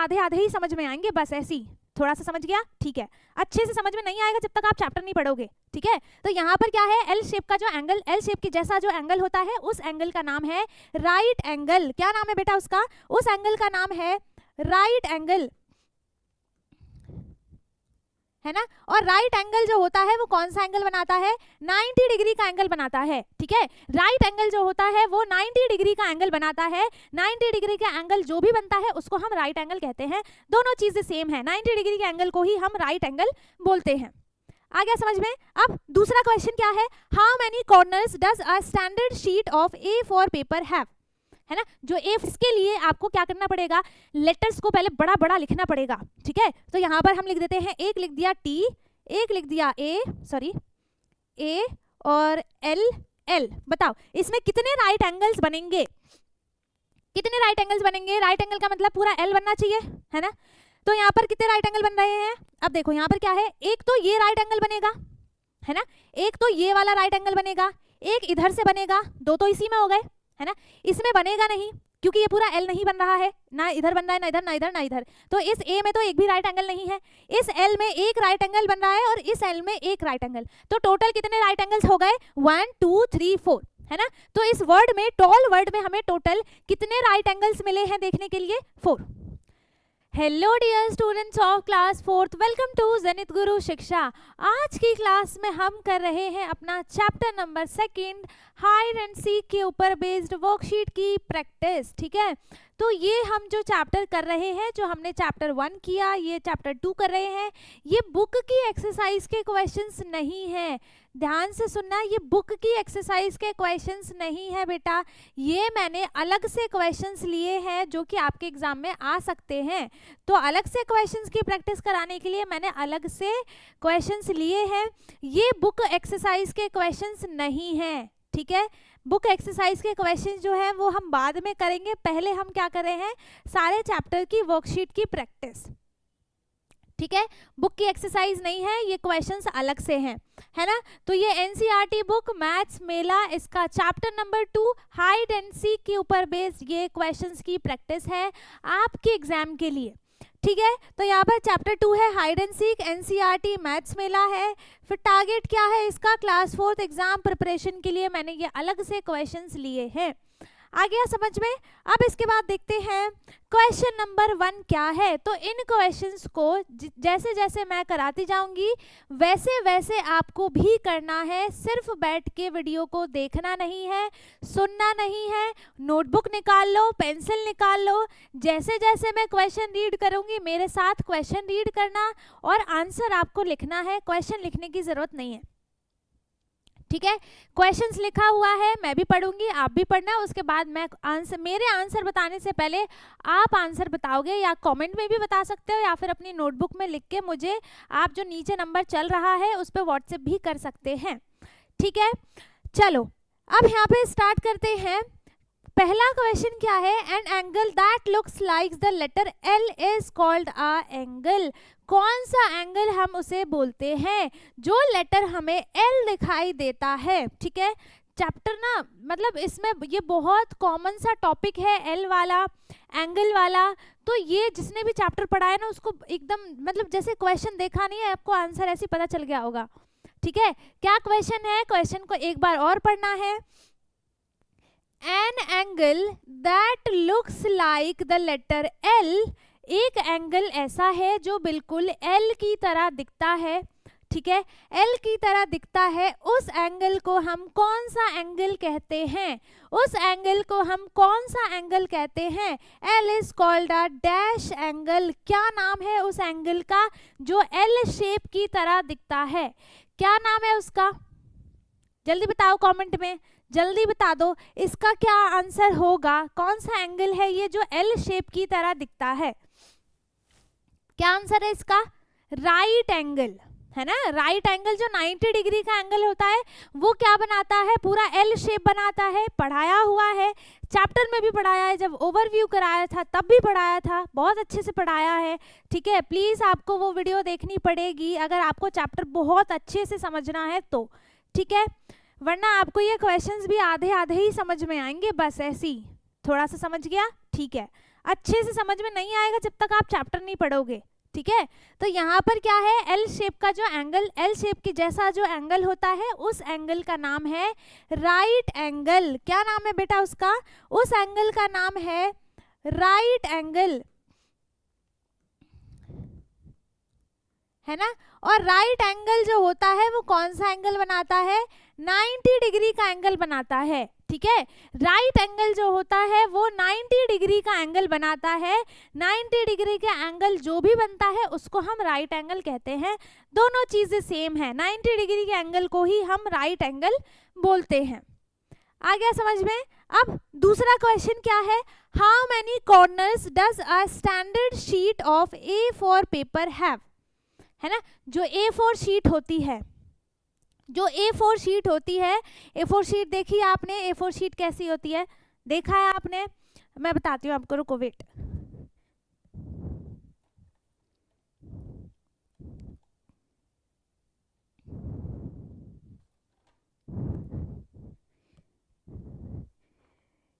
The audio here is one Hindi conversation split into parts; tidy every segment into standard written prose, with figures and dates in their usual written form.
आधे आधे ही समझ में आएंगे, बस ऐसी थोड़ा सा समझ गया, ठीक है। अच्छे से समझ में नहीं आएगा जब तक आप चैप्टर नहीं पढ़ोगे, ठीक है। तो यहाँ पर क्या है, एल शेप का जो एंगल, एल शेप की जैसा जो एंगल होता है उस एंगल का नाम है राइट एंगल। क्या नाम है बेटा उसका? उस एंगल का नाम है राइट एंगल, है ना। और राइट एंगल जो होता है वो कौन सा एंगल बनाता है? 90 डिग्री का एंगल बनाता है, ठीक है। राइट एंगल जो होता है वो 90 डिग्री का एंगल बनाता है। 90 डिग्री का एंगल जो भी बनता है उसको हम राइट एंगल कहते हैं। दोनों चीजें सेम है, 90 डिग्री के एंगल को ही हम राइट एंगल बोलते हैं। आ गया समझ में? अब दूसरा क्वेश्चन क्या है, how many corners does a standard sheet of A4 paper have, है ना। जो इसके लिए आपको क्या करना पड़ेगा, लेटर्स को पहले बड़ा बड़ा लिखना पड़ेगा, ठीक है। तो यहाँ पर हम लिख देते हैं, एक लिख दिया T, एक लिख दिया A और L। बताओ इसमें कितने राइट एंगल्स बनेंगे? कितने राइट एंगल्स बनेंगे? राइट एंगल का मतलब पूरा L बनना चाहिए, है ना। तो यहाँ पर कितने राइट एंगल बन रहे हैं? अब देखो यहाँ पर क्या है, एक तो ये राइट एंगल बनेगा, है ना, एक तो ये वाला राइट एंगल बनेगा, एक इधर से बनेगा, दो तो इसी में हो गए, है ना। इसमें बनेगा नहीं क्योंकि ये पूरा L नहीं बन रहा है, ना इधर बन रहा है, ना इधर, ना इधर, ना इधर। तो इस A में तो एक भी राइट एंगल नहीं है। इस L में एक राइट एंगल बन रहा है और इस L में एक राइट एंगल। तो टोटल कितने राइट एंगल्स हो गए? 1 2 3 4, है ना। तो इस वर्ड में, टॉल वर्ड में हमें टोटल कितने राइट एंगल्स मिले हैं देखने के लिए? 4। Hello dear students of class 4th, welcome to Zenith Guru Shiksha. आज की क्लास में हम कर रहे हैं अपना chapter number 2 hide and seek के ऊपर बेस्ड वर्कशीट की प्रैक्टिस, ठीक है। तो ये हम जो चैप्टर कर रहे हैं, जो हमने चैप्टर 1 किया, ये चैप्टर 2 कर रहे हैं। ये बुक की एक्सरसाइज के क्वेश्चंस नहीं है, ध्यान से सुनना, ये बुक की एक्सरसाइज के क्वेश्चंस नहीं है बेटा। ये मैंने अलग से क्वेश्चंस लिए हैं जो कि आपके एग्जाम में आ सकते हैं। तो अलग से क्वेश्चंस की प्रैक्टिस कराने के लिए मैंने अलग से क्वेश्चंस लिए हैं। ये बुक एक्सरसाइज के क्वेश्चंस नहीं हैं, ठीक है। बुक एक्सरसाइज के क्वेश्चंस जो है वो हम बाद में करेंगे। पहले हम क्या कर रहे हैं, सारे चैप्टर की वर्कशीट की प्रैक्टिस, ठीक है। बुक की एक्सरसाइज नहीं है, ये क्वेश्चंस अलग से हैं, है ना। तो ये एनसीईआरटी बुक मैथ्स मेला, इसका chapter number 2 hide and seek के ऊपर बेस्ड ये क्वेश्चंस की प्रैक्टिस है आपके एग्जाम के लिए, ठीक है। तो यहाँ पर चैप्टर 2 है hide and seek, NCERT maths मेला है। फिर टारगेट क्या है इसका, क्लास 4th एग्जाम प्रिपरेशन के लिए मैंने ये अलग से क्वेश्चंस लिए हैं। आ गया समझ में? अब इसके बाद देखते हैं क्वेश्चन नंबर 1 क्या है। तो इन क्वेश्चंस को जैसे जैसे मैं कराती जाऊंगी वैसे वैसे आपको भी करना है। सिर्फ बैठ के वीडियो को देखना नहीं है, सुनना नहीं है। नोटबुक निकाल लो, पेंसिल निकाल लो, जैसे जैसे मैं क्वेश्चन रीड करूंगी मेरे साथ क्वेश्चन रीड करना और आंसर आपको लिखना है। क्वेश्चन लिखने की जरूरत नहीं है, ठीक है। क्वेश्चंस लिखा हुआ है, मैं भी पढ़ूंगी, आप भी पढ़ना। उसके बाद मैं आंसर, मेरे आंसर बताने से पहले आप आंसर बताओगे, या कमेंट में भी बता सकते हो, या फिर अपनी नोटबुक में लिख के मुझे आप जो नीचे नंबर चल रहा है उस पर व्हाट्सएप भी कर सकते हैं, ठीक है। चलो अब यहाँ पे स्टार्ट करते हैं। पहला क्वेश्चन क्या है, an angle that looks like the letter L is called a angle. कौन सा एंगल हम उसे बोलते हैं? जो लेटर हमें L दिखाई देता है, ठीक है। चैप्टर ना, मतलब इसमें ये बहुत कॉमन सा टॉपिक है, L वाला, एंगल वाला। तो ये जिसने भी चैप्टर पढ़ा है ना उसको एकदम, मतलब जैसे क्वेश्चन देखा नहीं है आपको आंसर ऐसे पता चल गया होगा, ठीक है। क्या क्वेश्चन है, क्वेश्चन को एक बार और पढ़ना है। An angle that looks like the letter L, एक एंगल ऐसा है जो बिल्कुल L की तरह दिखता है, ठीक है। L की तरह दिखता है, उस एंगल को हम कौन सा एंगल कहते हैं? उस एंगल को हम कौन सा एंगल कहते हैं? L is called a dash angle. क्या नाम है उस एंगल का जो L शेप की तरह दिखता है? क्या नाम है उसका? जल्दी बताओ कमेंट में, जल्दी बता दो इसका क्या आंसर होगा। कौन सा एंगल है ये जो L शेप की तरह दिखता है? क्या आंसर है इसका? राइट एंगल, है ना। राइट एंगल जो 90 डिग्री का एंगल होता है वो क्या बनाता है? पूरा L शेप बनाता है। पढ़ाया हुआ है, चैप्टर में भी पढ़ाया है, जब ओवरव्यू कराया था तब भी पढ़ाया था, बहुत अच्छे से पढ़ाया है, ठीक है। प्लीज आपको वो वीडियो देखनी पड़ेगी अगर आपको चैप्टर बहुत अच्छे से समझना है तो, ठीक है। वरना आपको ये क्वेश्चंस भी आधे आधे ही समझ में आएंगे, बस ऐसी थोड़ा सा समझ गया, ठीक है। अच्छे से समझ में नहीं आएगा जब तक आप चैप्टर नहीं पढ़ोगे, ठीक है। तो यहाँ पर क्या है, एल शेप का जो एंगल, एल शेप के जैसा जो एंगल होता है उस एंगल का नाम है राइट एंगल। क्या नाम है बेटा उसका? उस एंगल का नाम है राइट एंगल, है ना। और राइट एंगल जो होता है वो कौन सा एंगल बनाता है? 90 डिग्री का एंगल बनाता है, ठीक है। राइट एंगल जो होता है वो 90 डिग्री का एंगल बनाता है। 90 डिग्री का एंगल जो भी बनता है उसको हम राइट एंगल कहते हैं। दोनों चीजें सेम है, 90 डिग्री के एंगल को ही हम राइट एंगल बोलते हैं। आ गया समझ में? अब दूसरा क्वेश्चन क्या है, how many corners does a standard sheet of A4 paper have, है ना। जो A4 शीट होती है, जो A4 शीट होती है, A4 शीट देखी आपने? A4 शीट कैसी होती है, देखा है आपने? मैं बताती हूँ आपको, रुको वेट।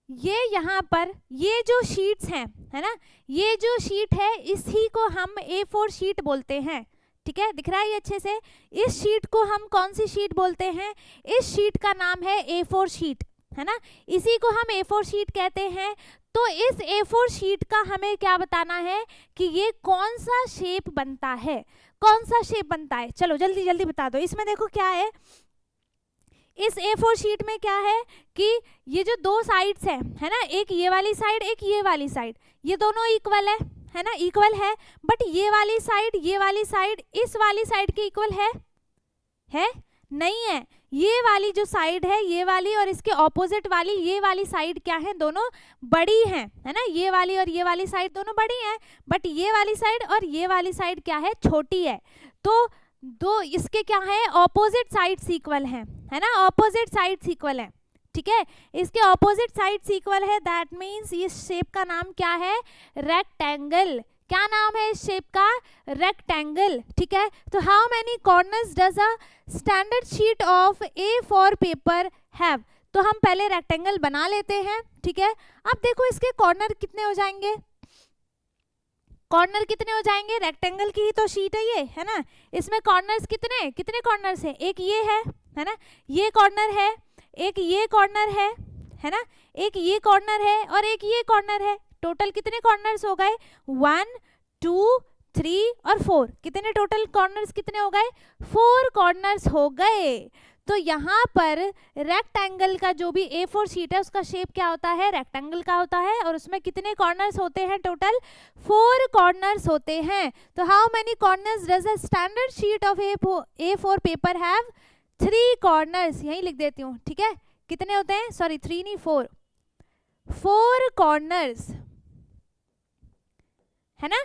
ये यहाँ पर ये जो शीट्स हैं, है ना, ये जो शीट है इसी को हम A4 शीट बोलते हैं, ठीक है। दिख रहा है ये अच्छे से? इस शीट को हम कौन सी शीट बोलते हैं? इस शीट का नाम है A4 शीट, है ना। इसी को हम A4 शीट कहते हैं। तो इस A4 शीट का हमें क्या बताना है कि ये कौन सा शेप बनता है, कौन सा शेप बनता है। चलो जल्दी जल्दी बता दो। इसमें देखो क्या है, इस A4 शीट में क्या है कि ये जो दो साइड्स हैं, है ना, एक ये वाली साइड एक ये वाली साइड, ये दोनों इक्वल है ना, इक्वल है। बट ये वाली साइड इस वाली साइड के इक्वल है नहीं है। ये वाली जो साइड है, ये वाली और इसके ऑपोजिट वाली ये वाली साइड क्या है, दोनों बड़ी हैं, है ना। ये वाली और ये वाली साइड दोनों बड़ी हैं, बट ये वाली साइड और ये वाली साइड क्या है, छोटी है। तो दो इसके क्या है, ऑपोजिट साइड्स इक्वल हैं, है ना, ऑपोजिट साइड्स इक्वल है, ठीक है। इसके ऑपोजिट साइड्स इक्वल है, दैट मीन्स इस शेप का नाम क्या है, रेक्टेंगल। क्या नाम है इस शेप का, रेक्टेंगल, ठीक है। तो how many corners does a standard sheet of A4 paper have. तो हम पहले रेक्टेंगल बना लेते हैं, ठीक है। अब देखो इसके कॉर्नर कितने हो जाएंगे, कॉर्नर कितने हो जाएंगे, रेक्टेंगल की ही तो शीट है ये, है ना। इसमें कॉर्नर्स कितने कितने कॉर्नर्स है, एक ये है ना, ये कॉर्नर है, एक ये कॉर्नर है ना, एक ये कॉर्नर है और एक ये कॉर्नर है। टोटल कितने कॉर्नर्स हो गए, 1 2 3 और 4। कितने टोटल कॉर्नर्स कितने हो गए, 4 कॉर्नर्स हो गए। तो यहाँ पर रेक्टेंगल का जो भी A4 शीट है उसका शेप क्या होता है, रेक्टेंगल का होता है। और उसमें कितने कॉर्नर्स होते हैं, टोटल 4 कॉर्नर्स होते हैं। तो how many corners does a standard sheet of A4 paper have, 3 corners. यही लिख देती हूँ, ठीक है। कितने होते हैं, सॉरी 3 नहीं 4 कॉर्नर्स, है ना।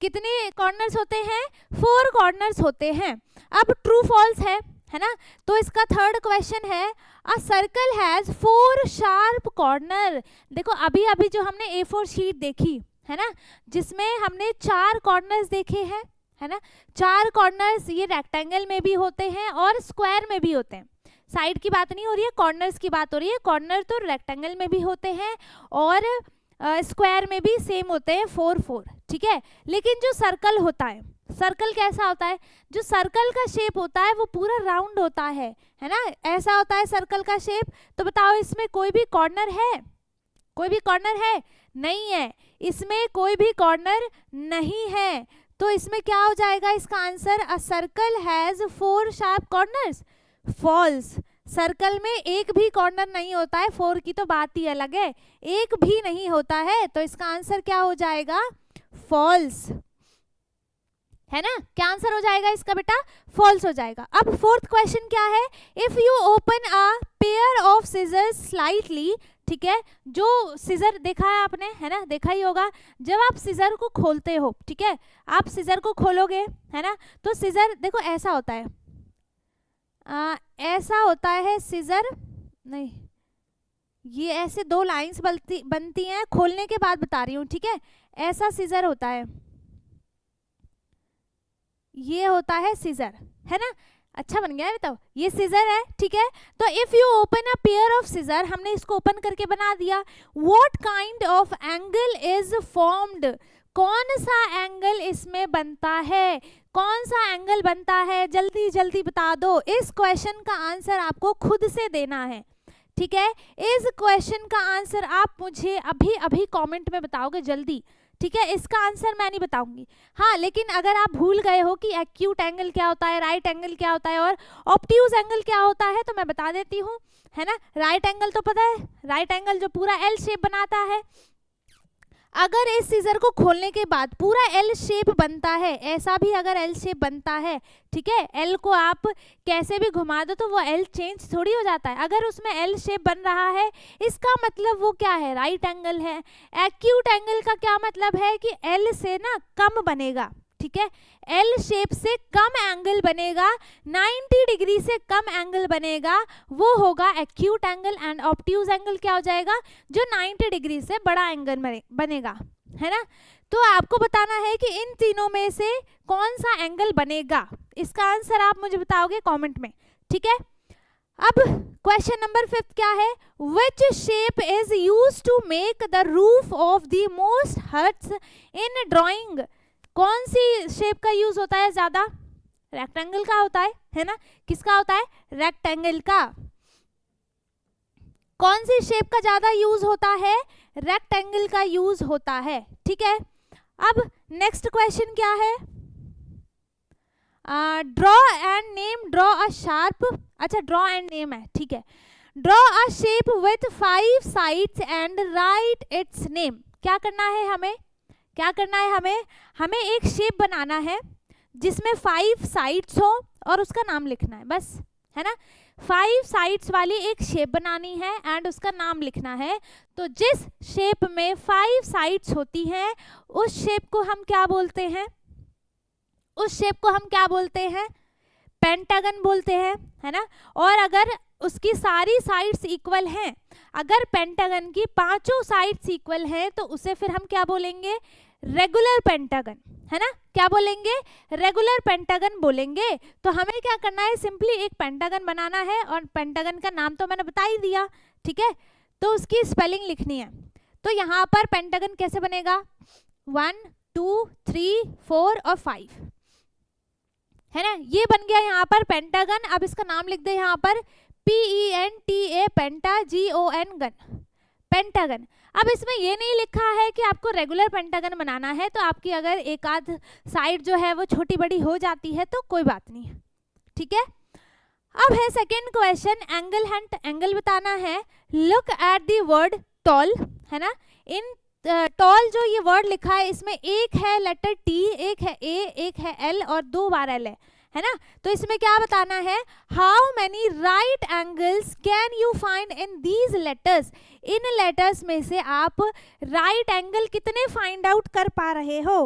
कितने कॉर्नर्स होते हैं, 4 कॉर्नर्स होते हैं। अब ट्रू फॉल्स है ना। तो इसका थर्ड क्वेश्चन है, अ सर्कल हैज 4 शार्प कॉर्नर। देखो अभी अभी जो हमने A4 शीट देखी है ना, जिसमें हमने 4 कॉर्नर्स देखे हैं, है ना। 4 कॉर्नर्स ये रेक्टेंगल में भी होते हैं और स्क्वायर में भी होते हैं। साइड की बात नहीं हो रही है, कॉर्नर्स की बात हो रही है। कॉर्नर तो रेक्टेंगल में भी होते हैं और स्क्वायर में भी सेम होते हैं, 4 ठीक है। लेकिन जो सर्कल होता है, सर्कल कैसा होता है, जो सर्कल का शेप होता है वो पूरा राउंड होता है ना। ऐसा होता है सर्कल का शेप। तो बताओ इसमें कोई भी कॉर्नर है, कोई भी कॉर्नर है, नहीं है। इसमें कोई भी कॉर्नर नहीं है। तो इसमें क्या हो जाएगा इसका answer, a circle has 4 sharp corners. False. Circle में एक भी कॉर्नर नहीं होता है, 4 की तो बात ही अलग है, एक भी नहीं होता है। तो इसका आंसर क्या हो जाएगा, फॉल्स, है ना। क्या आंसर हो जाएगा इसका बेटा, फॉल्स हो जाएगा। अब फोर्थ क्वेश्चन क्या है, if you open a pair of scissors slightly, ठीक है। जो सीजर देखा है आपने, है ना, देखा ही होगा। जब आप सीजर को खोलते हो, ठीक है, आप सीजर को खोलोगे, है ना, तो सीजर देखो ऐसा होता है, ऐसा होता है सीजर, नहीं ये ऐसे 2 लाइंस बनती हैं, खोलने के बाद बता रही हूँ, ठीक है। ऐसा सीजर होता है, ये होता है सीजर, है ना। अच्छा बन गया है, बताओ। ये सीजर है, ठीक है। तो if you open a pair of scissor, हमने इसको ओपन करके बना दिया। What kind of angle is formed, कौन सा एंगल इसमें बनता है, कौन सा एंगल बनता है, जल्दी जल्दी बता दो। इस क्वेश्चन का आंसर आपको खुद से देना है, ठीक है। इस क्वेश्चन का आंसर आप मुझे अभी अभी कमेंट में बताओगे जल्दी, ठीक है। इसका आंसर मैं नहीं बताऊंगी, हाँ, लेकिन अगर आप भूल गए हो कि एक्यूट एंगल क्या होता है, राइट एंगल क्या होता है और ऑब्ट्यूज एंगल क्या होता है, तो मैं बता देती हूँ, है ना। राइट एंगल तो पता है, राइट एंगल जो पूरा एल शेप बनाता है, अगर इस सीजर को खोलने के बाद पूरा एल शेप बनता है, ऐसा भी अगर एल शेप बनता है, ठीक है, एल को आप कैसे भी घुमा दो तो वो एल चेंज थोड़ी हो जाता है। अगर उसमें एल शेप बन रहा है, इसका मतलब वो क्या है, राइट एंगल है। एक्यूट एंगल का क्या मतलब है कि एल से ना कम बनेगा, ठीक है, एल शेप से कम एंगल बनेगा, 90 डिग्री से कम एंगल बनेगा, वो होगा acute angle. And obtuse angle क्या हो जाएगा, जो 90 डिग्री से बड़ा एंगल बनेगा, है ना। तो आपको बताना है कि इन तीनों में से कौन सा एंगल बनेगा, इसका आंसर आप मुझे बताओगे कमेंट में, ठीक है। अब क्वेश्चन नंबर 5 क्या है, which shape is used to make the roof of the most huts in drawing, कौन सी शेप का यूज होता है ज्यादा, रेक्टेंगल का होता है ना। किसका होता है, रेक्टेंगल का। कौन सी शेप का ज्यादा यूज होता है, रेक्टेंगल का यूज होता है, ठीक है। अब नेक्स्ट क्वेश्चन क्या है, draw and name, draw a sharp, अच्छा ड्रॉ एंड नेम है, ठीक है। Draw a shape with 5 sides and right it's name, क्या करना है हमें, क्या करना है हमें, हमें एक शेप बनाना है जिसमें 5 साइड्स हो और उसका नाम लिखना है, बस, है ना। 5 साइड्स वाली एक शेप बनानी है एंड उसका नाम लिखना है। तो जिस शेप में 5 साइड्स होती हैं उस शेप को हम क्या बोलते हैं, उस शेप को हम क्या बोलते हैं, पेंटागन बोलते हैं, है ना। और अगर उसकी सारी साइड्स इक्वल हैं, अगर पेंटागन की 5 साइड्स इक्वल हैं, तो उसे फिर हम क्या बोलेंगे, रेगुलर पेंटागन, है ना। क्या बोलेंगे, रेगुलर पेंटागन बोलेंगे। तो हमें क्या करना है, सिंपली एक पेंटागन बनाना है और पेंटागन का नाम तो मैंने बता ही दिया, ठीक है। तो उसकी स्पेलिंग लिखनी है। तो यहाँ पर पेंटागन कैसे बनेगा, 1 2 3 4 और 5, है ना। ये बन गया यहाँ पर पेंटागन। अब इसका नाम लिख दे यहाँ पर PENTA, पेंटा, GON, गन, पेंटागन। अब इसमें ये नहीं लिखा है कि आपको रेगुलर पेंटागन बनाना है, तो आपकी अगर एक आध साइड जो है वो छोटी बड़ी हो जाती है तो कोई बात नहीं है, ठीक है। अब है second question, angle hunt, angle बताना है। Look at the word tall, है ना। इन टॉल जो ये वर्ड लिखा है, इसमें एक है लेटर T, एक है A, एक है L और 2 बार L है ना। तो इसमें क्या बताना है, how many right angles can you find in these letters, in letters में से आप राइट एंगल कितने फाइंड आउट कर पा रहे हो,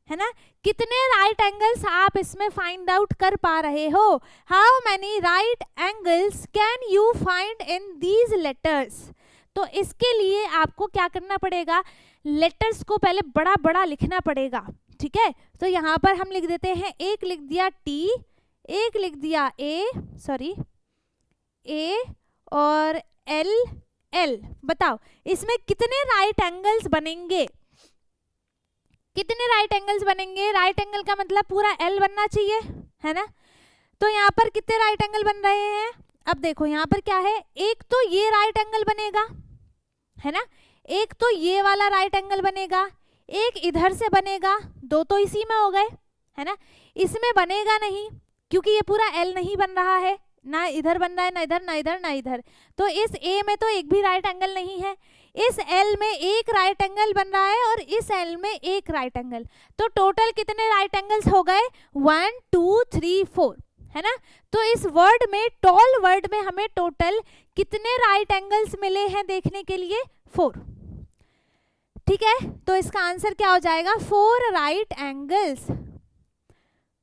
है ना। कितने राइट एंगल्स आप इसमें फाइंड आउट कर पा रहे हो, how many right angles can you find in these letters. तो इसके लिए आपको क्या करना पड़ेगा, लेटर्स को पहले बड़ा बड़ा लिखना पड़ेगा, ठीक है। तो यहाँ पर हम लिख देते हैं, एक लिख दिया T, एक लिख दिया A और L। बताओ इसमें कितने राइट एंगल्स बनेंगे, कितने राइट एंगल्स बनेंगे। राइट एंगल का मतलब पूरा L बनना चाहिए, है ना। तो यहाँ पर कितने राइट एंगल बन रहे हैं, अब देखो यहाँ पर क्या है, एक तो ये राइट एंगल बनेगा, है ना, एक तो ये वाला राइट एंगल बनेगा, एक इधर से बनेगा, 2 तो इसी में हो गए, है ना। इसमें बनेगा नहीं क्योंकि ये पूरा L नहीं बन रहा है, ना इधर बन रहा है, ना इधर, ना इधर, ना इधर। तो इस A में तो एक भी राइट एंगल नहीं है, इस L में एक राइट एंगल बन रहा है और इस L में एक राइट एंगल। तो टोटल कितने राइट एंगल्स हो गए, 1 2 3 4, है ना। तो इस वर्ड में, टॉल वर्ड में हमें टोटल कितने राइट एंगल्स मिले हैं देखने के लिए, 4, ठीक है। तो इसका आंसर क्या हो जाएगा, 4 राइट एंगल्स,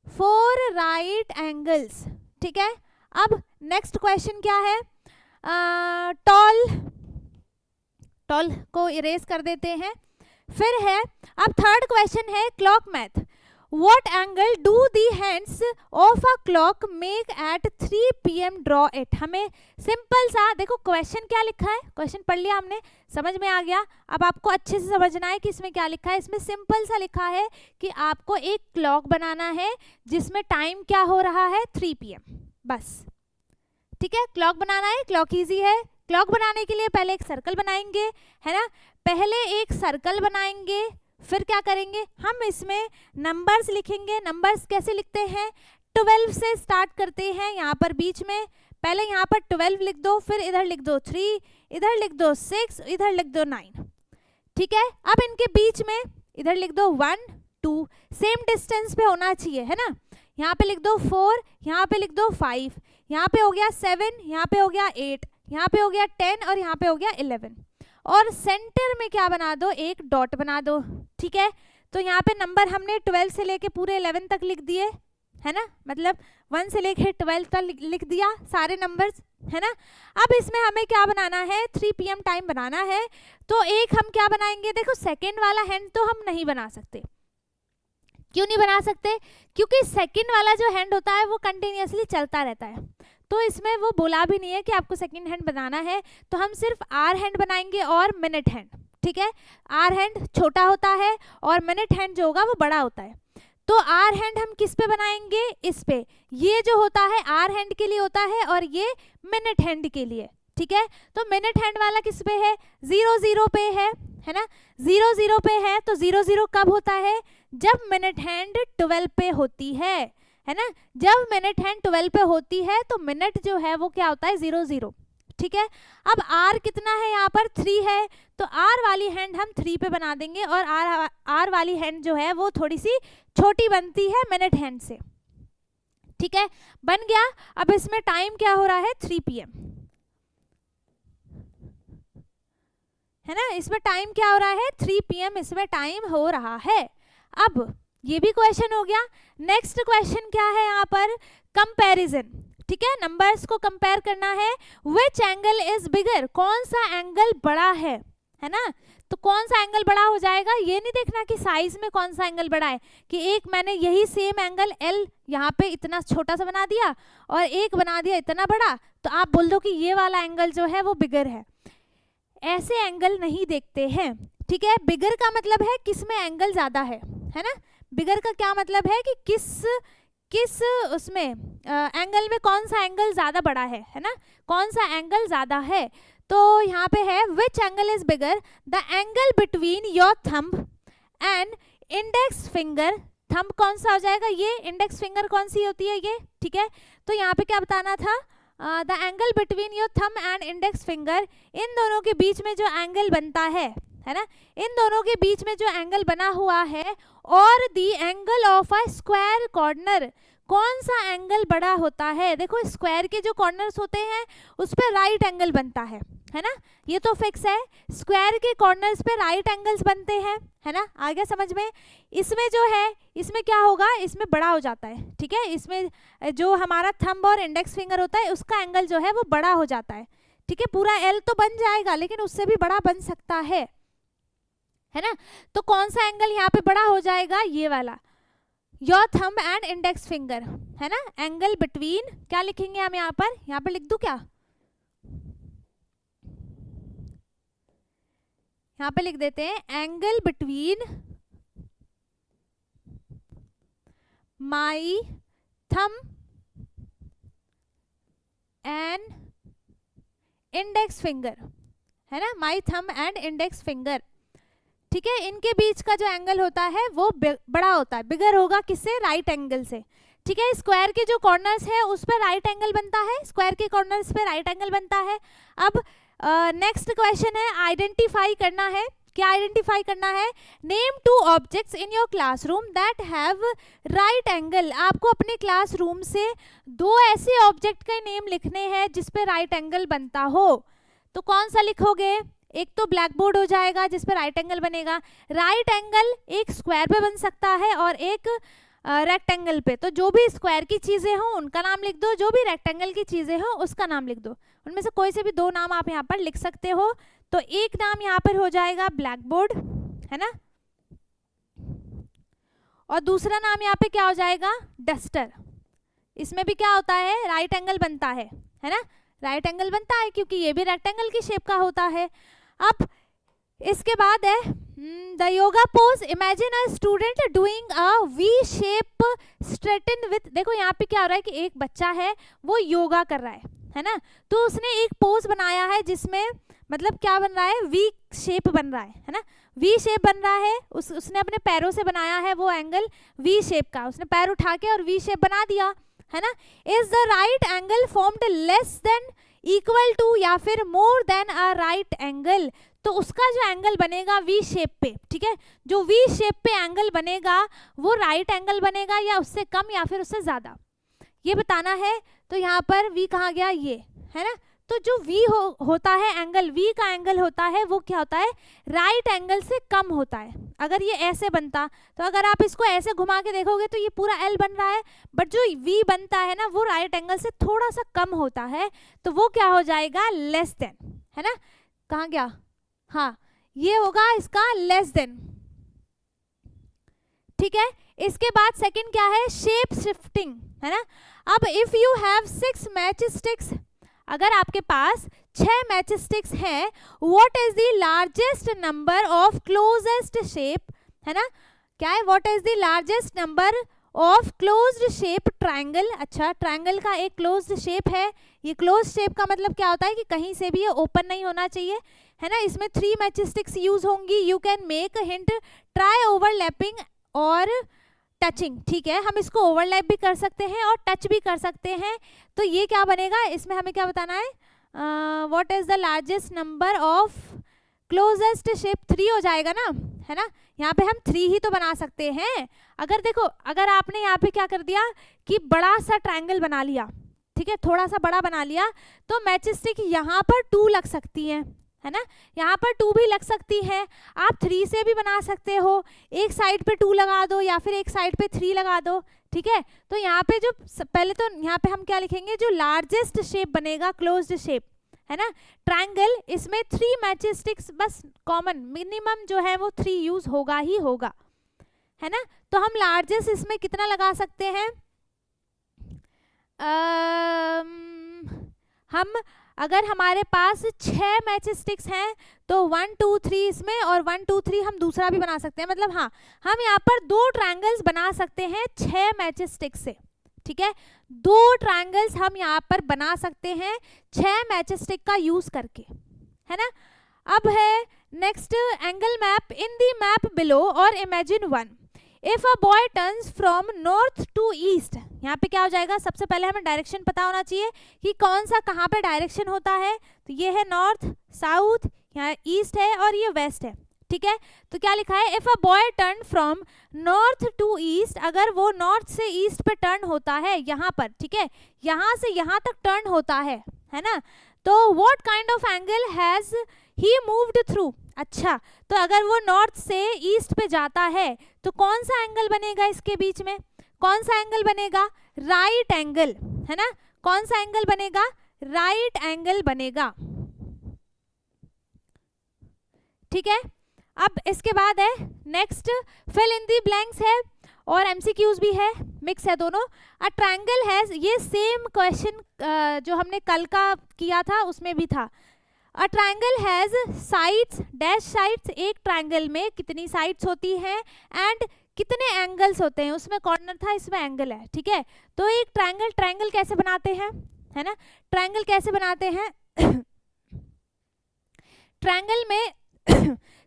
4 राइट एंगल्स, ठीक है। अब नेक्स्ट क्वेश्चन क्या है, टॉल को इरेज कर देते हैं। फिर है अब थर्ड क्वेश्चन है clock math. What angle do the hands of a clock make at 3 PM? Draw it. हमें सिंपल सा देखो क्वेश्चन क्या लिखा है, क्वेश्चन पढ़ लिया हमने, समझ में आ गया। अब आपको अच्छे से समझना है कि इसमें क्या लिखा है। इसमें सिंपल सा लिखा है कि आपको एक क्लॉक बनाना है जिसमें टाइम क्या हो रहा है 3 PM, बस। ठीक है, क्लॉक बनाना है, क्लॉक इजी है। क्लॉक बनाने के लिए पहले एक सर्कल बनाएंगे, है ना, पहले एक सर्कल बनाएंगे, फिर क्या करेंगे हम इसमें नंबर्स लिखेंगे। नंबर्स कैसे लिखते हैं, 12 से स्टार्ट करते हैं। यहाँ पर बीच में पहले यहाँ पर 12 लिख दो, फिर इधर लिख दो 3, इधर लिख दो 6, इधर लिख दो 9। ठीक है, अब इनके बीच में इधर लिख दो 1 2, सेम डिस्टेंस पे होना चाहिए, है ना। यहाँ पे लिख दो 4, यहाँ पे लिख दो 5, यहाँ पे हो गया 7, यहाँ पे हो गया 8, यहाँ पे हो गया 10 और यहाँ पे हो गया 11। और सेंटर में क्या बना दो, एक डॉट बना दो। ठीक है, तो यहाँ पे नंबर हमने 12 से लेके पूरे 11 तक लिख दिए, है ना, मतलब 1 से लेके 12 तक लिख दिया सारे नंबर्स, है ना। अब इसमें हमें क्या बनाना है, 3 PM टाइम बनाना है। तो एक हम क्या बनाएंगे, देखो सेकेंड वाला हैंड तो हम नहीं बना सकते। क्यों नहीं बना सकते, क्योंकि सेकेंड वाला जो हैंड होता है वो कंटिन्यूसली चलता रहता है, तो इसमें वो बोला भी नहीं है कि आपको सेकंड हैंड बनाना है। तो हम सिर्फ आर हैंड बनाएंगे और मिनट हैंड। ठीक है, आर हैंड छोटा होता है और मिनट हैंड जो होगा वो बड़ा होता है। तो आर हैंड हम किस पे बनाएंगे, इस पे। ये जो होता है आर हैंड के लिए होता है और ये मिनट हैंड के लिए। ठीक है, तो मिनट हैंड वाला किस पे है, 0 0 पे है ना, 0 0 पे है। तो 0 0 कब होता है, जब मिनट हैंड 12 पे होती है ना। जब मिनट हैंड 12 पे होती है तो मिनट जो है वो क्या होता है, 0 0। ठीक है, अब आर कितना है, यहाँ पर 3 है, तो आर वाली हैंड हम 3 पे बना देंगे और आर वाली हैंड जो है वो थोड़ी सी छोटी बनती है मिनट हैंड से। ठीक है, बन गया। अब इसमें टाइम क्या हो रहा है, 3 PM, है ना। इसमें टाइम क्या हो रहा है, 3 PM इसमें टाइम हो रहा है। अब ये भी क्वेश्चन हो गया। नेक्स्ट क्वेश्चन क्या है यहाँ पर, कंपैरिजन। ठीक है, नंबर्स को कंपेयर करना है। विच एंगल इज बिगर, कौन सा एंगल बड़ा है ना। तो कौन सा एंगल बड़ा हो जाएगा, ये नहीं देखना कि साइज में कौन सा एंगल बड़ा है, कि एक मैंने यही सेम एंगल L यहाँ पे इतना छोटा सा बना दिया और एक बना दिया इतना बड़ा, तो आप बोल दो कि ये वाला एंगल जो है वो बिगर है। ऐसे एंगल नहीं देखते हैं। ठीक है, बिगर का मतलब है किस में एंगल ज्यादा है ना। बिगर का क्या मतलब है कि किस उसमें एंगल में कौन सा एंगल ज्यादा बड़ा है ना, कौन सा एंगल ज्यादा है। तो यहाँ पे है which angle is bigger, the angle between your thumb and index finger. Thumb कौन सा हो जाएगा, ये इंडेक्स फिंगर कौन सी होती है ये। ठीक है, तो यहाँ पे क्या बताना था, the angle between your thumb and index finger, इन दोनों के बीच में जो एंगल बनता है ना, इन दोनों के बीच में जो एंगल बना हुआ है, और the angle of a square corner, कौन सा एंगल बड़ा होता है। देखो स्क्वायर के जो कॉर्नर्स होते हैं उस पर राइट एंगल बनता है ना, ये तो फिक्स है। स्क्वायर के कॉर्नर्स पे राइट एंगल्स बनते हैं, है ना, आ गया समझ में। इसमें जो है, इसमें क्या होगा, इसमें बड़ा हो जाता है। ठीक है, इसमें जो हमारा थंब और इंडेक्स फिंगर होता है उसका एंगल जो है वो बड़ा हो जाता है। ठीक है, पूरा L तो बन जाएगा लेकिन उससे भी बड़ा बन सकता है ना। तो कौन सा एंगल यहाँ पे बड़ा हो जाएगा, ये वाला, your thumb and index finger, है ना। एंगल बिटवीन, क्या लिखेंगे हम यहाँ पर लिख दूं क्या, यहाँ पे लिख देते हैं angle between my thumb and index finger, है ना, माई थंब एंड इंडेक्स फिंगर। ठीक है, इनके बीच का जो एंगल होता है वो बड़ा होता है, बिगर होगा किससे, राइट एंगल से। ठीक है, स्क्वायर के जो कॉर्नर्स है उस पर राइट एंगल बनता है, स्क्वायर के कॉर्नर्स पे राइट एंगल बनता है। अब नेक्स्ट क्वेश्चन है, आइडेंटिफाई करना है। क्या आइडेंटिफाई करना है, name 2 objects in your classroom that have right angle. आपको अपने क्लासरूम से 2 ऐसे ऑब्जेक्ट के नेम लिखने हैं जिस पे राइट एंगल बनता हो। तो कौन सा लिखोगे, एक तो ब्लैक बोर्ड हो जाएगा जिस पे राइट एंगल बनेगा। राइट एंगल एक स्क्वायर पे बन सकता है और एक रेक्टेंगल पे। तो जो भी स्क्वायर की चीजें हों उनका नाम लिख दो, जो भी रेक्टेंगल की चीजें हों उसका नाम लिख दो। उनमें से कोई से भी 2 नाम आप यहाँ पर लिख सकते हो। तो एक नाम यहाँ पर हो जाएगा ब्लैक बोर्ड, है ना, और दूसरा नाम यहाँ पे क्या हो जाएगा, डस्टर। इसमें भी क्या होता है, राइट एंगल बनता है ना, राइट एंगल बनता है क्योंकि ये भी रेक्टेंगल की शेप का होता है। अब इसके बाद है the yoga pose, imagine a student doing a V shape straighten with, देखो यहाँ पे क्या हो रहा है कि एक बच्चा है वो योगा कर रहा है ना, तो उसने एक पोज बनाया है जिसमें मतलब क्या बन रहा है, वी शेप बन रहा है ना, वी शेप बन रहा है। उसने अपने पैरों से बनाया है वो एंगल वी शेप का, उसने पैर उठा के और वी शेप बना दिया है ना। Is the right angle formed less than, equal to या फिर more than a right angle, तो उसका जो एंगल बनेगा वी शेप पे, ठीक है, जो वी शेप पे एंगल बनेगा वो राइट एंगल बनेगा या उससे कम या फिर उससे ज्यादा, ये बताना है। तो यहाँ पर वी कहाँ गया, ये है ना, तो जो v होता है एंगल, v का एंगल होता है वो क्या होता है, राइट एंगल से कम होता है। अगर ये ऐसे बनता, तो अगर आप इसको ऐसे घुमा के देखोगे तो ये पूरा l बन रहा है, बट जो v बनता है ना वो राइट एंगल से थोड़ा सा कम होता है, तो वो क्या हो जाएगा, लेस देन, है ना। कहाँ गया, हाँ ये होगा इसका लेस देन, ठीक है। इसके बाद सेकंड क्या है, शेप शिफ्टिंग, है ना। अब if you have 6 match sticks, अगर आपके पास 6 मैच स्टिक्स हैं, what is the largest number of closest shape, है ना, क्या है, what is the largest number of closed shape triangle. अच्छा, ट्रायंगल का एक क्लोज्ड शेप है, ये क्लोज्ड शेप का मतलब क्या होता है कि कहीं से भी ये ओपन नहीं होना चाहिए, है ना। इसमें 3 मैच स्टिक्स यूज होंगी। You can make hint, try overlapping और टचिंग, ठीक है, हम इसको ओवरलैप भी कर सकते हैं और टच भी कर सकते हैं। तो ये क्या बनेगा, इसमें हमें क्या बताना है, what is the largest number of closest shape, 3 हो जाएगा ना, है ना। यहाँ पे हम 3 ही तो बना सकते हैं। अगर देखो, अगर आपने यहाँ पे क्या कर दिया कि बड़ा सा ट्रायंगल बना लिया, ठीक है, थोड़ा सा बड़ा बना लिया, तो मैच स्टिक यहाँ पर 2 लग सकती है, है ना, यहाँ पर 2 भी लग सकती है। आप 3 से भी बना सकते हो, एक साइड पे 2 लगा दो या फिर एक साइड पे 3 लगा दो, ठीक है। तो यहाँ पे जो पहले तो यहाँ पे हम क्या लिखेंगे, जो लार्जेस्ट शेप बनेगा क्लोज्ड शेप, है ना, ट्रायंगल, इसमें 3 मैच स्टिक्स बस कॉमन, मिनिमम जो है वो 3 यूज होगा ही होगा, है ना। तो हम लार्जेस्ट इसमें कितना लगा सकते हैं, हम अगर हमारे पास 6 मैच स्टिक्स हैं तो 1 2 3 इसमें और 1 2 3 हम दूसरा भी बना सकते हैं, मतलब हाँ हम यहाँ पर 2 ट्रायंगल्स बना सकते हैं 6 मैच स्टिक्स से, ठीक है, 2 ट्रायंगल्स हम यहाँ पर बना सकते हैं 6 मैच स्टिक का यूज करके, है ना। अब है next angle map, in the map below और imagine one, if a boy turns from north to east, यहाँ पे क्या हो जाएगा, सबसे पहले हमें डायरेक्शन पता होना चाहिए कि कौन सा कहाँ पे डायरेक्शन होता है, तो ये है नॉर्थ, साउथ, यहाँ ईस्ट है और ये वेस्ट है, ठीक है। तो क्या लिखा है, if a boy turn from north to east, अगर वो नॉर्थ से ईस्ट पे टर्न होता है यहाँ पर, ठीक है, यहाँ से यहाँ तक टर्न होता है ना, तो what kind of angle has he moved through. अच्छा, तो अगर वो नॉर्थ से ईस्ट पे जाता है तो कौन सा एंगल बनेगा, इसके बीच में कौन सा एंगल बनेगा, राइट एंगल, है ना, कौन सा एंगल बनेगा, राइट एंगल बनेगा, ठीक है। अब इसके बाद है next, fill in the blanks है और एमसीक्यूज भी है, मिक्स है दोनों। अ ट्रायंगल हैज, ये सेम क्वेश्चन जो हमने कल का किया था उसमें भी था। A triangle has sides dash sides, एक ट्रायंगल में कितनी साइड्स होती हैं एंड कितने एंगल्स होते हैं, उसमें कॉर्नर था इसमें एंगल है, ठीक है। तो एक ट्रायंगल कैसे बनाते हैं, है ना, ट्रायंगल कैसे बनाते हैं ट्रायंगल में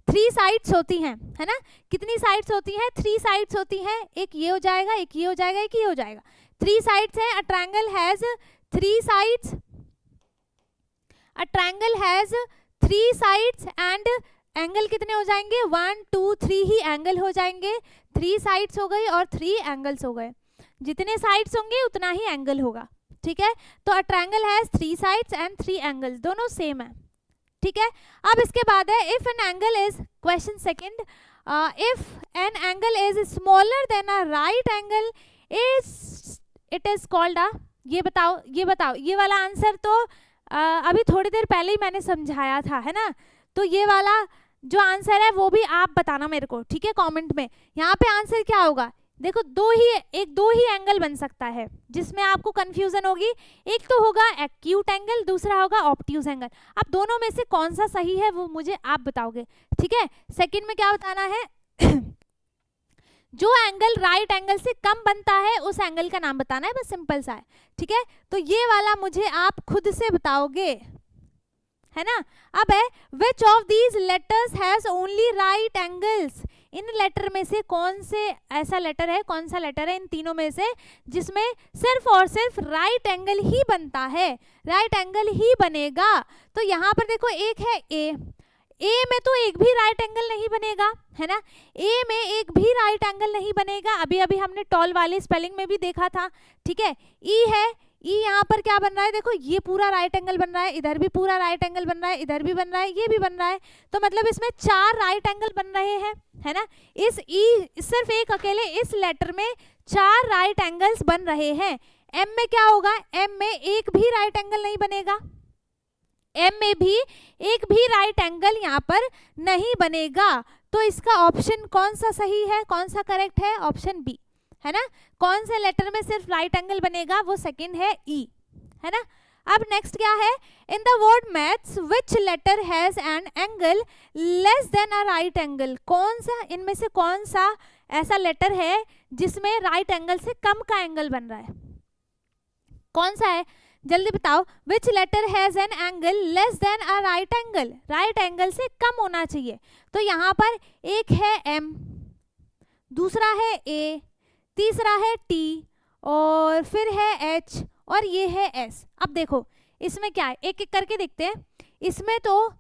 3 साइड्स होती हैं, है ना, कितनी साइड्स होती हैं, 3 साइड्स होती हैं, एक ये हो जाएगा, एक ये हो जाएगा, एक ये हो जाएगा, 3 साइड्स है। अ triangle has 3 sides, a triangle has 3 sides and angle कितने हो जाएंगे, 1 2 3 ही एंगल हो जाएंगे, 3 साइड्स हो गई और 3 एंगल्स हो गए, जितने साइड्स होंगे उतना ही एंगल होगा, ठीक है। तो अ triangle has 3 sides and 3 angles, दोनों सेम है, ठीक है। अब इसके बाद है if an angle is, question second, if an angle is smaller than a right angle is, it is called अ, ये बताओ ये वाला आंसर तो अभी थोड़ी देर पहले ही मैंने समझाया था, है ना। तो ये वाला जो आंसर है वो भी आप बताना मेरे को, ठीक है, कमेंट में। यहाँ पे आंसर क्या होगा, देखो दो ही एंगल बन सकता है जिसमें आपको कंफ्यूजन होगी। एक तो होगा एक्यूट एंगल, दूसरा होगा ऑब्ट्यूज एंगल। अब दोनों में से कौन सा सही है वो मुझे आप बताओगे, ठीक है। सेकंड में क्या बताना है जो एंगल राइट एंगल से कम बनता है उस एंगल का नाम बताना है, बस सिंपल सा है, ठीक है। तो ये वाला मुझे आप खुद से बताओगे, है ना। अब है which of these letters has only right angles, इन लेटर में से कौन से ऐसा लेटर है, कौन सा लेटर है इन तीनों में से जिसमें सिर्फ और सिर्फ राइट एंगल ही बनता है, राइट एंगल ही बनेगा। तो यहाँ पर देखो एक है ए में तो एक भी राइट एंगल नहीं बनेगा, है ना। ए में एक भी राइट एंगल नहीं बनेगा, अभी अभी हमने टॉल वाले स्पेलिंग में भी देखा था, ठीक है। ई है, ई यहाँ पर क्या बन रहा है, देखो ये पूरा राइट एंगल बन रहा है, इधर भी पूरा राइट एंगल बन रहा है, इधर भी बन रहा है, ये भी बन रहा है। तो मतलब इसमें 4 राइट एंगल बन रहे हैं, है ना। इस ई सिर्फ एक अकेले इस लेटर में 4 राइट एंगल्स बन रहे हैं। एम में क्या होगा, एम में एक भी राइट एंगल नहीं बनेगा, एम में भी एक भी राइट एंगल यहाँ पर नहीं बनेगा। तो इसका ऑप्शन कौन सा सही है, कौन सा करेक्ट है, ऑप्शन बी, है ना। कौन से लेटर में सिर्फ राइट एंगल बनेगा, वो सेकंड है ई, है ना। अब नेक्स्ट क्या है, in the word maths which letter has an angle less than a right angle, कौन सा इनमें से कौन सा ऐसा लेटर है जिसमें राइट एंगल से कम का एंगल बन रहा है, कौन सा है, जल्दी बताओ। Which letter has an angle less than a right angle, right angle से कम होना चाहिए। तो यहाँ पर एक है एम, दूसरा है ए, तीसरा है टी, और फिर है एच, और ये है एस। अब देखो इसमें क्या है, एक एक करके देखते हैं। इसमें तो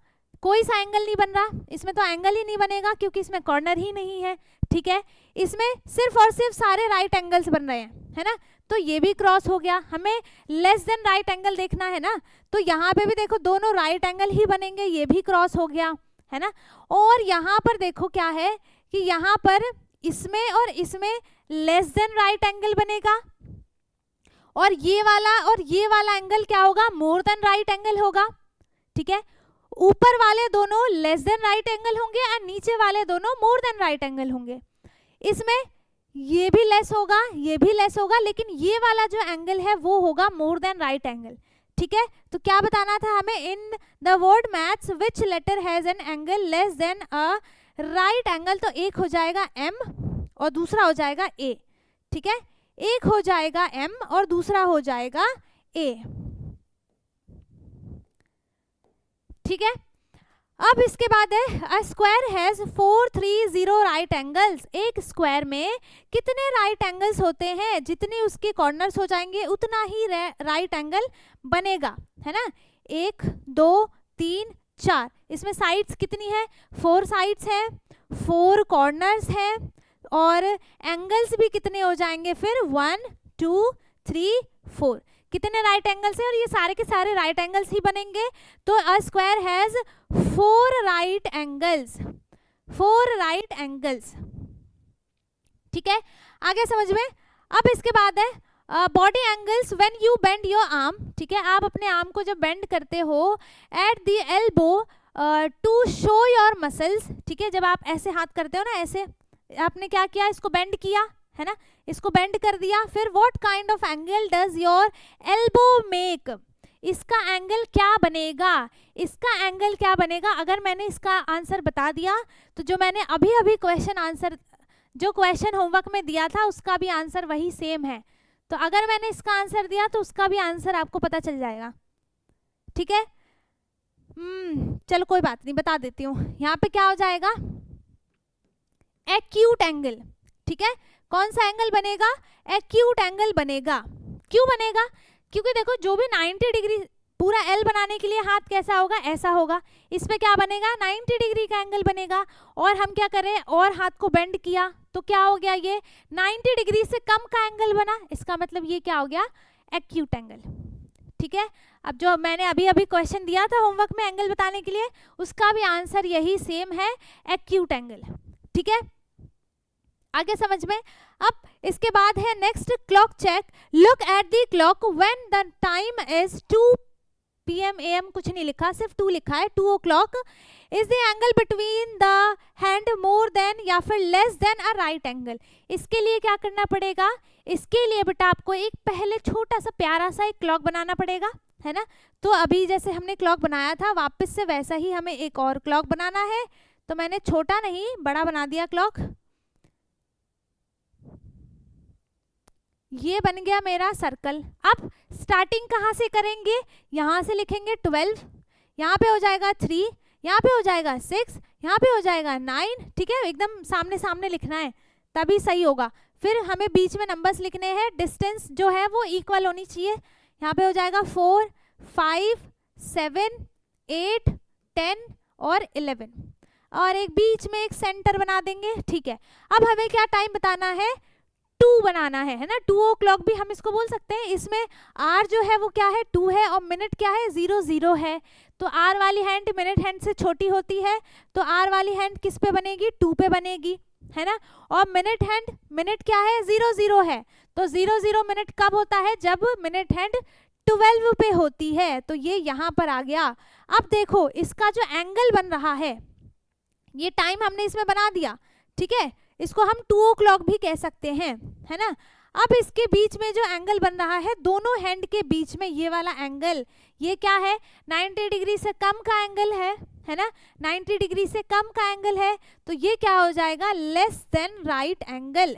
कोई सा एंगल नहीं बन रहा, इसमें तो एंगल ही नहीं बनेगा क्योंकि इसमें कॉर्नर ही नहीं है, ठीक है। इसमें सिर्फ और सिर्फ सारे राइट एंगल्स बन रहे हैं, है ना। तो ये भी क्रॉस हो गया, हमें लेस देन राइट एंगल देखना है ना। तो यहाँ पे भी देखो दोनों राइट एंगल ही बनेंगे, ये भी क्रॉस हो गया, है ना। और यहाँ पर देखो क्या है कि यहाँ पर इसमें और इसमें लेस देन राइट एंगल बनेगा, और ये वाला एंगल क्या होगा, मोर देन राइट एंगल होगा, ठीक है। ऊपर वाले दोनों लेस देन राइट एंगल होंगे और नीचे वाले दोनों मोर देन राइट एंगल होंगे। इसमें ये भी लेस होगा, ये भी लेस होगा, लेकिन ये वाला जो एंगल है वो होगा मोर देन राइट एंगल, ठीक है। तो क्या बताना था हमें, in the word maths which letter has an angle less than a right angle. तो एक हो जाएगा एम और दूसरा हो जाएगा ए, ठीक है। एक हो जाएगा एम और दूसरा हो जाएगा ए, ठीक है। अब इसके बाद है a square has 4 3 0 right angles, एक स्क्वायर में कितने राइट एंगल्स होते हैं, जितने उसके कॉर्नर्स हो जाएंगे उतना ही राइट एंगल बनेगा, है ना। 1 2 3 4, इसमें साइड्स कितनी है, 4 साइड्स हैं, 4 कॉर्नर्स हैं, और एंगल्स भी कितने हो जाएंगे फिर 1 2 3 4, कितने राइट एंगल्स है, और ये सारे के सारे राइट एंगल्स ही बनेंगे। तो a square has 4 right angles, 4 right angles, ठीक है। आगे समझ में। अब इसके बाद है body angles when you bend your arm, ठीक है। आप अपने आर्म को जब बेंड करते हो at the elbow to show your muscles, ठीक है। जब आप ऐसे हाथ करते हो ना, ऐसे आपने क्या किया, इसको बेंड किया, है ना, इसको बेंड कर दिया। फिर what kind of angle does your elbow make, इसका एंगल क्या बनेगा, इसका एंगल क्या बनेगा। अगर मैंने इसका आंसर बता दिया तो जो मैंने अभी अभी जो क्वेश्चन होमवर्क में दिया था उसका भी आंसर वही सेम है। तो अगर मैंने इसका आंसर दिया तो उसका भी आंसर आपको पता चल जाएगा, ठीक है। चलो कोई बात नहीं, बता देती हूँ। यहाँ पे क्या हो जाएगा, एक्यूट एंगल, ठीक है। कौन सा एंगल बनेगा, एक्यूट एंगल बनेगा। क्यों बनेगा, क्योंकि देखो जो भी 90 डिग्री पूरा एल बनाने के लिए हाथ कैसा होगा, ऐसा होगा। इस पे क्या बनेगा, 90 डिग्री का एंगल बनेगा। और हम क्या करें, और हाथ को बेंड किया तो क्या हो गया, ये 90 डिग्री से कम का एंगल बना। इसका मतलब ये क्या हो गया, एक्यूट एंगल, ठीक है। अब जो मैंने अभी अभी क्वेश्चन दिया था होमवर्क में एंगल बताने के लिए, उसका भी आंसर यही सेम है, एक्यूट एंगल, ठीक है। आगे समझ में। अब इसके बाद है next clock check. Look at the clock when the time is 2 PM AM कुछ नहीं लिखा, सिर्फ 2 लिखा है, 2 o'clock is the angle between the hand more than या फिर less than a right angle. इसके लिए क्या करना पड़ेगा, इसके लिए बेटा आपको एक पहले छोटा सा प्यारा सा एक क्लॉक बनाना पड़ेगा, है ना। तो अभी जैसे हमने क्लॉक बनाया था वापस से वैसा ही हमें एक और क्लॉक बनाना है। तो मैंने छोटा नहीं बड़ा बना दिया क्लॉक, ये बन गया मेरा सर्कल। अब स्टार्टिंग कहाँ से करेंगे, यहाँ से लिखेंगे 12, यहाँ पे हो जाएगा 3, यहाँ पे हो जाएगा 6, यहाँ पे हो जाएगा 9, ठीक है, एकदम सामने सामने लिखना है तभी सही होगा। फिर हमें बीच में नंबर्स लिखने हैं, डिस्टेंस जो है वो इक्वल होनी चाहिए। यहाँ पे हो जाएगा 4, 5, 7, 8, 10 और 11 और एक बीच में एक सेंटर बना देंगे, ठीक है। अब हमें क्या टाइम बताना है, 2 बनाना है ना, 2 o'clock भी हम इसको बोल सकते हैं। इसमें आर जो है वो क्या है 2 है और मिनट क्या है 00 है। तो आर वाली हैंड मिनट हैंड से छोटी होती है, तो आर वाली हैंड किस पे बनेगी 2 पे बनेगी, है ना। और मिनट हैंड मिनट क्या है 00 है, तो 00 मिनट कब होता है, जब मिनट हैंड 12 पे होती है। तो ये यहाँ पर आ गया। अब देखो इसका जो एंगल बन रहा है, ये टाइम हमने इसमें बना दिया, ठीक है, इसको हम 2 o'clock भी कह सकते हैं, है ना। अब इसके बीच में जो एंगल बन रहा है दोनों हैंड के बीच में, ये वाला एंगल ये क्या है 90 डिग्री से कम का एंगल है ना, 90 डिग्री से कम का एंगल है। तो ये क्या हो जाएगा, less than right angle,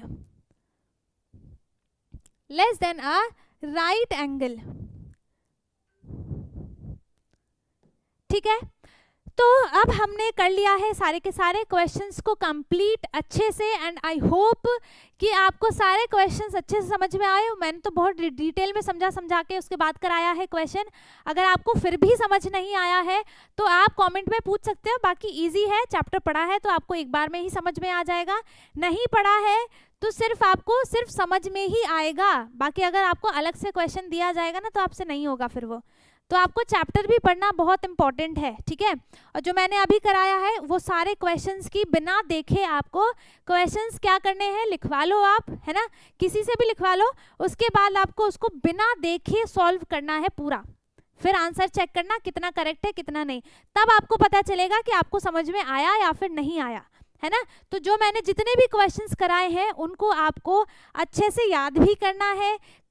less than a right angle, ठीक है। तो अब हमने कर लिया है सारे के सारे क्वेश्चंस को कंप्लीट अच्छे से, एंड आई होप कि आपको सारे क्वेश्चंस अच्छे से समझ में आए। मैंने तो बहुत डिटेल में समझा के उसके बाद कराया है क्वेश्चन। अगर आपको फिर भी समझ नहीं आया है तो आप कमेंट में पूछ सकते हो, बाकी इजी है, चैप्टर पढ़ा है तो आपको एक बार में ही समझ में आ जाएगा। नहीं पढ़ा है तो सिर्फ आपको सिर्फ समझ में ही आएगा, बाकी अगर आपको अलग से क्वेश्चन दिया जाएगा ना तो आपसे नहीं होगा फिर वो। तो आपको चैप्टर भी पढ़ना बहुत इंपॉर्टेंट है, ठीक है। और जो मैंने अभी कराया है वो सारे क्वेश्चंस की बिना देखे आपको क्वेश्चंस क्या करने हैं, लिखवा लो आप, है ना, किसी से भी लिखवा लो। उसके बाद आपको उसको बिना देखे सॉल्व करना है पूरा, फिर आंसर चेक करना कितना करेक्ट है कितना नहीं, तब आपको पता चलेगा कि आपको समझ में आया या फिर नहीं आया, है ना। तो जो मैंने जितने भी क्वेश्चंस कराए हैं उनको आपको अच्छे से याद भी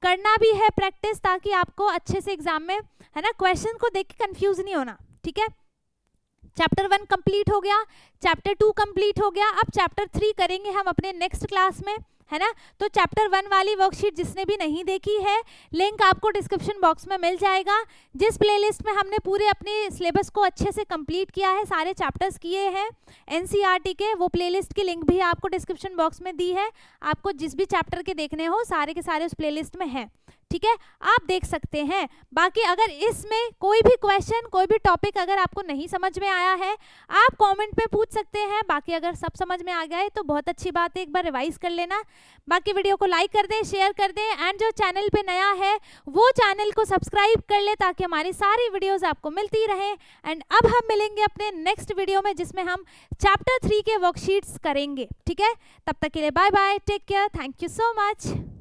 करना भी है प्रैक्टिस, ताकि आपको अच्छे से एग्जाम में, है ना, क्वेश्चन को देख के कंफ्यूज नहीं होना, ठीक है। चैप्टर 1 कंप्लीट हो गया, चैप्टर 2 कंप्लीट हो गया। अब चैप्टर 3 करेंगे हम अपने नेक्स्ट क्लास में, है ना। तो चैप्टर 1 वाली वर्कशीट जिसने भी नहीं देखी है, लिंक आपको डिस्क्रिप्शन बॉक्स में मिल जाएगा। जिस प्लेलिस्ट में हमने पूरे अपने सिलेबस को अच्छे से कंप्लीट किया है, सारे चैप्टर्स किए हैं एनसीईआरटी के, वो प्लेलिस्ट की लिंक भी आपको डिस्क्रिप्शन बॉक्स में दी है। आपको जिस भी चैप्टर के देखने हो सारे के सारे उस प्लेलिस्ट में है, ठीक है, आप देख सकते हैं। बाकी अगर इसमें कोई भी क्वेश्चन, कोई भी टॉपिक अगर आपको नहीं समझ में आया है, आप कमेंट पे पूछ सकते हैं। बाकी अगर सब समझ में आ गया है तो बहुत अच्छी बात है, एक बार रिवाइज कर लेना। बाकी वीडियो को लाइक कर दें, शेयर कर दें, एंड जो चैनल पे नया है वो चैनल को सब्सक्राइब कर ले, ताकि हमारी सारी वीडियोस आपको मिलती रहे। एंड अब हम मिलेंगे अपने नेक्स्ट वीडियो में जिसमें हम चैप्टर 3 के वर्कशीट्स करेंगे, ठीक है। तब तक के लिए bye bye, take care, thank you so much.